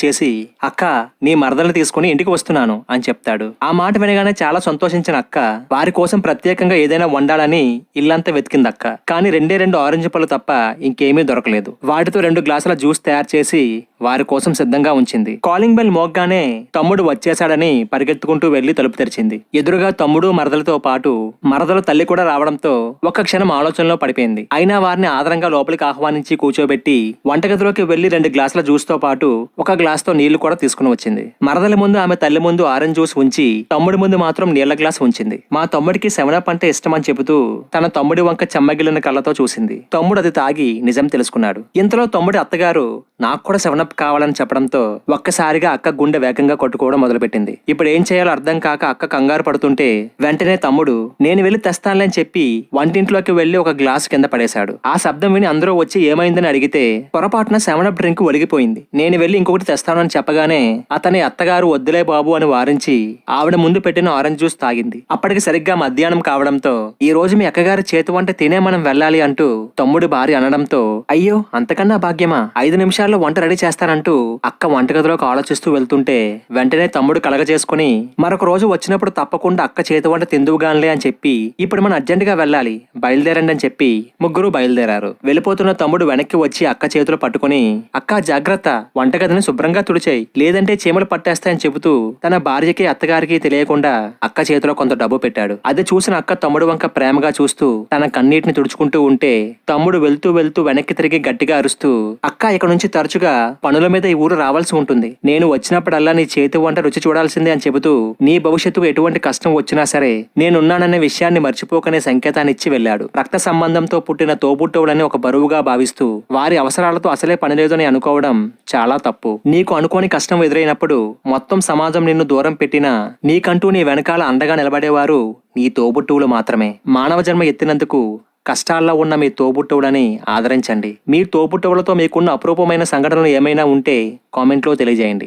చేసి అక్క నీ మరదల్ని తీసుకుని ఇంటికి వస్తున్నాను అని చెప్తాడు. ఆ మాట వినగానే చాలా సంతోషించిన అక్క వారి కోసం ప్రత్యేకంగా ఏదైనా వండాలని ఇల్లంతా వెతికింది అక్క. కానీ రెండు ఆరెంజ్ పళ్ళు తప్ప ఇంకేమీ దొరకలేదు. వాటితో 2 గ్లాసుల జ్యూస్ తయారు చేసి వారి కోసం సిద్ధంగా ఉంచింది. కాలింగ్ బెల్ మోగ్గానే తమ్ముడు వచ్చేశాడని పరిగెత్తుకుంటూ వెళ్లి తలుపు తెరిచింది. ఎదురుగా తమ్ముడు మరదలతో పాటు మరదల తల్లి కూడా రావడంతో ఒక్క క్షణం ఆలోచనలో పడిపోయింది. అయినా వారిని ఆదరంగా లోపలికి ఆహ్వానించి కూర్చోబెట్టి వంటగదిలోకి వెళ్లి 2 గ్లాసుల జ్యూస్ తో పాటు 1 గ్లాస్ తో నీళ్లు కూడా తీసుకుని వచ్చింది. మరదల ముందు ఆమె తల్లి ముందు ఆరెంజ్ జ్యూస్ ఉంచి తమ్ముడి ముందు మాత్రం నీళ్ల గ్లాస్ ఉంచింది. మా తమ్ముడికి 7 అంటే ఇష్టమని చెబుతూ తన తమ్ముడి వంక చెమ్మగిలిన కళ్ళతో చూసింది. తమ్ముడు అది తాగి నిజం తెలుసుకున్నాడు. ఇంతలో తమ్ముడి అత్తగారు నాకు కూడా 7 కావాలని చెప్పడంతో ఒక్కసారిగా అక్క గుండె వేగంగా కొట్టుకోవడం మొదలుపెట్టింది. ఇప్పుడు ఏం చేయాలో అర్థం కాక అక్క కంగారు పడుతుంటే వెంటనే తమ్ముడు నేను వెళ్లి తెస్తానులే అని చెప్పి వంటింట్లోకి వెళ్లి 1 గ్లాసు కింద పడేశాడు. ఆ శబ్దం విని అందరూ వచ్చి ఏమైందని అడిగితే పొరపాటున 7 డ్రింక్ ఒలిగిపోయింది. నేను వెళ్లి ఇంకొకటి తెస్తానని చెప్పగానే అతని అత్తగారు వద్దులే బాబు అని వారించి ఆవిడ ముందు పెట్టిన ఆరెంజ్ జ్యూస్ తాగింది. అప్పటికి సరిగ్గా మధ్యాహ్నం కావడంతో ఈ రోజు మీ అక్కగారి చేతి వంట తినే మనం వెళ్ళాలి అంటూ తమ్ముడి భార్య అనడంతో అయ్యో అంతకన్నా భాగ్యమా 5 నిమిషాల్లో వంట రెడీ చేస్తానంటూ అక్క వంటగదిలోకి ఆలోచిస్తూ వెళ్తుంటే వెంటనే తమ్ముడు కలగజేసుకుని మరొక రోజు వచ్చినప్పుడు తప్పకుండా అక్క చేతి వంట తిందువుగాన్లే అని చెప్పి ఇప్పుడు మనం అర్జెంట్ గా వెళ్ళాలి బయలుదేరండి అని చెప్పి ముగ్గురు బయలుదేరారు. వెళ్ళిపోతున్న తమ్ముడు వెనక్కి వచ్చి అక్క చేతులు పట్టుకుని అక్క జాగ్రత్త వంటగదిని శుభ్రంగా తుడిచేయి లేదంటే చీమలు పట్టేస్తాయని చెబుతూ తన భార్యకి అత్తగారికి తెలియకుండా అక్క చేతిలో కొంత డబ్బు పెట్టాడు. అది చూసిన అక్క తమ్ముడు వంక ప్రేమగా చూస్తూ తన కన్నీటిని తుడుచుకుంటూ ఉంటే తమ్ముడు వెళ్తూ వెళ్తూ వెనక్కి తిరిగి గట్టిగా అరుస్తూ అక్క ఇక నుంచి తరచుగా పనుల మీద ఈ ఊరు రావాల్సి ఉంటుంది. నేను వచ్చినప్పుడల్లా నీ చేతి వంట రుచి చూడాల్సిందే అని చెబుతూ నీ భవిష్యత్తుకు ఎటువంటి కష్టం వచ్చినా సరే నేనున్నాననే విషయాన్ని మర్చిపోకనే సంకేతాన్నిచ్చి వెళ్ళాడు. రక్త సంబంధంతో పుట్టిన తోబుట్టువులని ఒక బరువుగా భావిస్తూ వారి అవసరాలతో అసలే పని లేదని అనుకోవడం చాలా తప్పు. నీకు అనుకోని కష్టం ఎదురైనప్పుడు మొత్తం సమాజం నిన్ను దూరం పెట్టినా నీకంటూ నీ వెనకాల అండగా నిలబడేవారు నీ తోబుట్టువులు మాత్రమే. మానవ జన్మ ఎత్తినందుకు కష్టాల్లో ఉన్న మీ తోబుట్టువులని ఆదరించండి. మీ తోబుట్టువులతో మీకున్న అపురూపమైన సంఘటనలు ఏమైనా ఉంటే కామెంట్లో తెలియజేయండి.